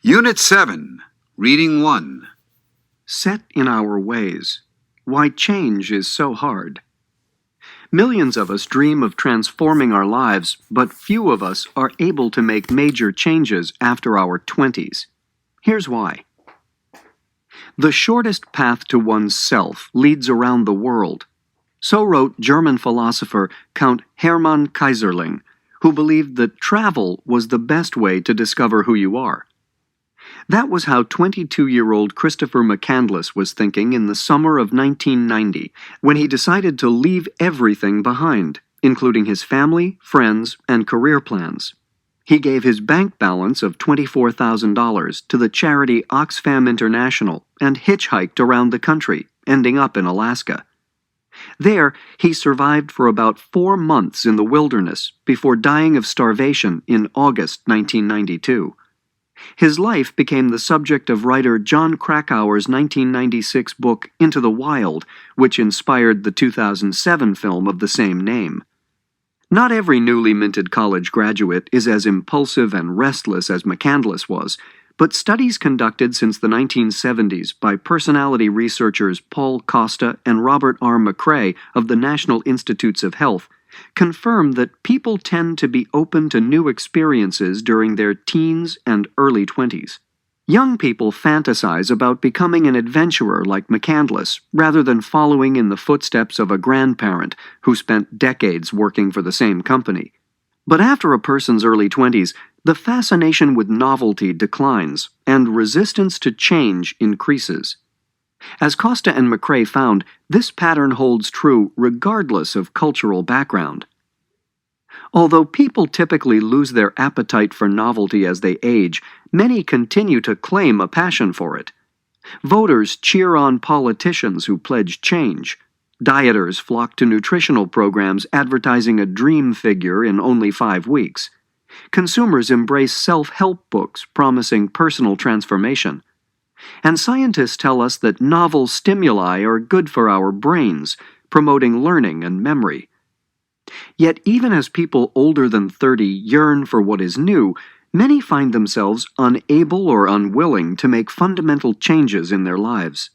Unit 7, Reading 1. Set in our ways. Why change is so hard. Millions of us dream of transforming our lives, but few of us are able to make major changes after our 20s. Here's why. The shortest path to one's self leads around the world. So wrote German philosopher Count Hermann Kaiserling, who believed that travel was the best way to discover who you are. That was how 22-year-old Christopher McCandless was thinking in the summer of 1990, when he decided to leave everything behind, including his family, friends, and career plans. He gave his bank balance of $24,000 to the charity Oxfam International and hitchhiked around the country, ending up in Alaska. There, he survived for about 4 months in the wilderness before dying of starvation in August 1992. His life became the subject of writer Jon Krakauer's 1996 book Into the Wild, which inspired the 2007 film of the same name. Not every newly minted college graduate is as impulsive and restless as McCandless was, but studies conducted since the 1970s by personality researchers Paul Costa and Robert R. McCrae of the National Institutes of Health confirm that people tend to be open to new experiences during their teens and early 20s. Young people fantasize about becoming an adventurer like McCandless, rather than following in the footsteps of a grandparent who spent decades working for the same company. But after a person's early 20s, the fascination with novelty declines, and resistance to change increases. As Costa and McCrae found, this pattern holds true regardless of cultural background. Although people typically lose their appetite for novelty as they age, many continue to claim a passion for it. Voters cheer on politicians who pledge change. Dieters flock to nutritional programs advertising a dream figure in only 5 weeks. Consumers embrace self-help books promising personal transformation. And scientists tell us that novel stimuli are good for our brains, promoting learning and memory. Yet even as people older than 30 yearn for what is new, many find themselves unable or unwilling to make fundamental changes in their lives.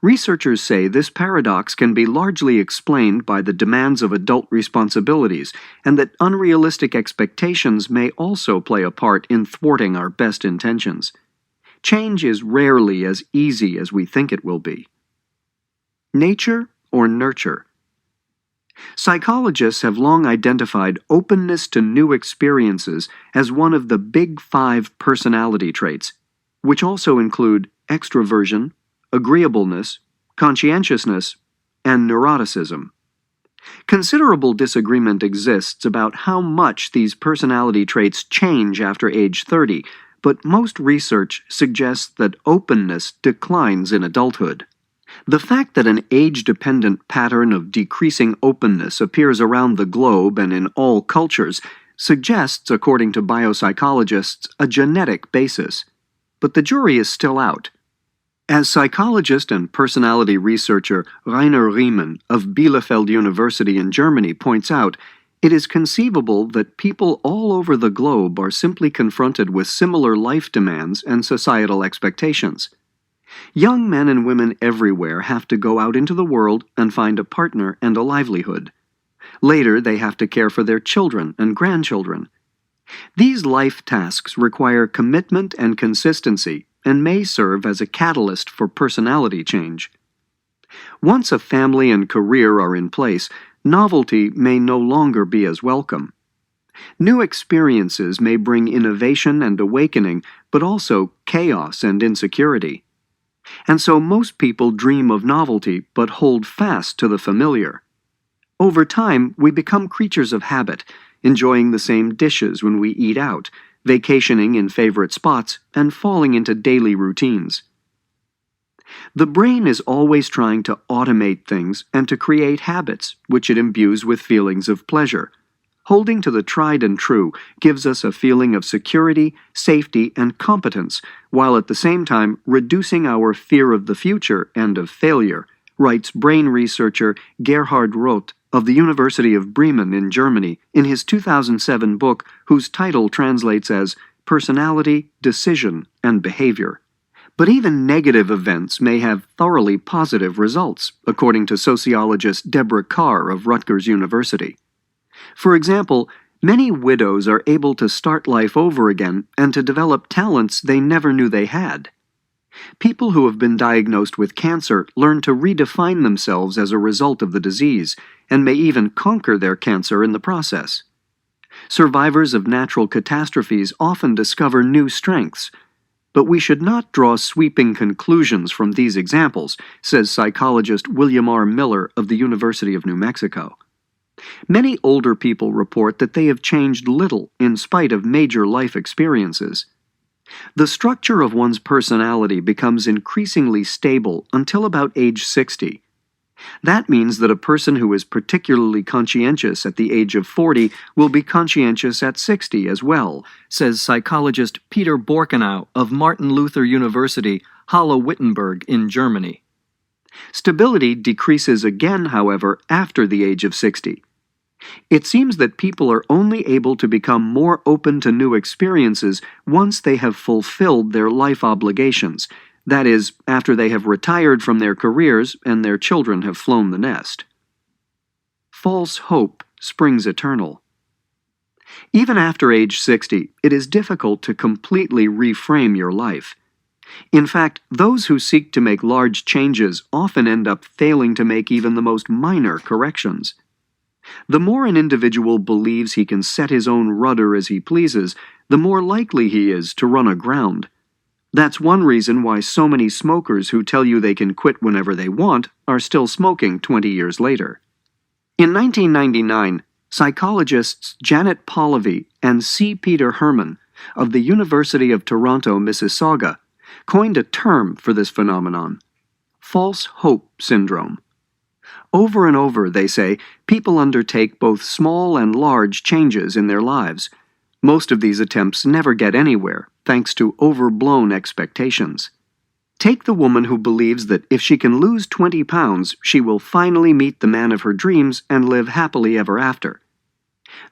Researchers say this paradox can be largely explained by the demands of adult responsibilities, and that unrealistic expectations may also play a part in thwarting our best intentions. Change is rarely as easy as we think it will be. Nature or nurture? Psychologists have long identified openness to new experiences as one of the big 5 personality traits, which also include extroversion, agreeableness, conscientiousness, and neuroticism. Considerable disagreement exists about how much these personality traits change after age 30, but most research suggests that openness declines in adulthood. The fact that an age-dependent pattern of decreasing openness appears around the globe and in all cultures suggests, according to biopsychologists, a genetic basis. But the jury is still out. As psychologist and personality researcher Rainer Riemann of Bielefeld University in Germany points out, it is conceivable that people all over the globe are simply confronted with similar life demands and societal expectations. Young men and women everywhere have to go out into the world and find a partner and a livelihood. Later, they have to care for their children and grandchildren. These life tasks require commitment and consistency and may serve as a catalyst for personality change. Once a family and career are in place, novelty may no longer be as welcome. New experiences may bring innovation and awakening, but also chaos and insecurity. And so most people dream of novelty, but hold fast to the familiar. Over time, we become creatures of habit, enjoying the same dishes when we eat out, vacationing in favorite spots, and falling into daily routines. The brain is always trying to automate things and to create habits, which it imbues with feelings of pleasure. Holding to the tried and true gives us a feeling of security, safety, and competence, while at the same time reducing our fear of the future and of failure, writes brain researcher Gerhard Roth of the University of Bremen in Germany in his 2007 book, whose title translates as Personality, Decision, and behavior. But even negative events may have thoroughly positive results, according to sociologist Deborah Carr of Rutgers University. For example, many widows are able to start life over again and to develop talents they never knew they had. People who have been diagnosed with cancer learn to redefine themselves as a result of the disease, and may even conquer their cancer in the process. Survivors of natural catastrophes often discover new strengths. But we should not draw sweeping conclusions from these examples, says psychologist William R. Miller of the University of New Mexico. Many older people report that they have changed little in spite of major life experiences. The structure of one's personality becomes increasingly stable until about age 60. That means that a person who is particularly conscientious at the age of 40 will be conscientious at 60 as well, says psychologist Peter Borkenau of Martin Luther University, Halle-Wittenberg in Germany. Stability decreases again, however, after the age of 60. It seems that people are only able to become more open to new experiences once they have fulfilled their life obligations. That is, after they have retired from their careers and their children have flown the nest. False hope springs eternal. Even after age 60, it is difficult to completely reframe your life. In fact, those who seek to make large changes often end up failing to make even the most minor corrections. The more an individual believes he can set his own rudder as he pleases, the more likely he is to run aground. That's one reason why so many smokers who tell you they can quit whenever they want are still smoking 20 years later. In 1999, psychologists Janet Polivy and C. Peter Herman of the University of Toronto, Mississauga, coined a term for this phenomenon: false hope syndrome. Over and over, they say, people undertake both small and large changes in their lives. Most of these attempts never get anywhere, thanks to overblown expectations. Take the woman who believes that if she can lose 20 pounds, she will finally meet the man of her dreams and live happily ever after.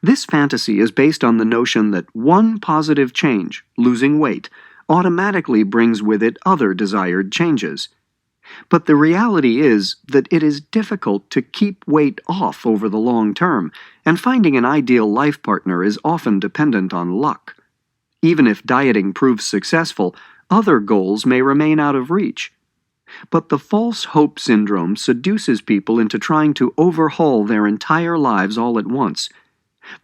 This fantasy is based on the notion that one positive change, losing weight, automatically brings with it other desired changes. But the reality is that it is difficult to keep weight off over the long term, and finding an ideal life partner is often dependent on luck. Even if dieting proves successful, other goals may remain out of reach. But the false hope syndrome seduces people into trying to overhaul their entire lives all at once.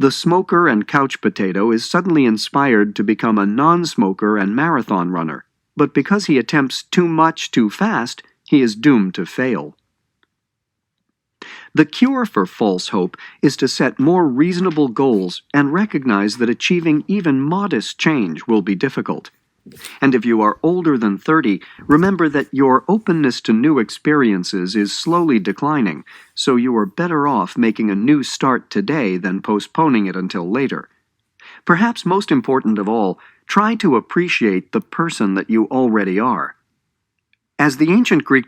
The smoker and couch potato is suddenly inspired to become a non-smoker and marathon runner, but because he attempts too much too fast, he is doomed to fail. The cure for false hope is to set more reasonable goals and recognize that achieving even modest change will be difficult. And if you are older than 30, remember that your openness to new experiences is slowly declining, so you are better off making a new start today than postponing it until later. Perhaps most important of all, try to appreciate the person that you already are. As the ancient Greek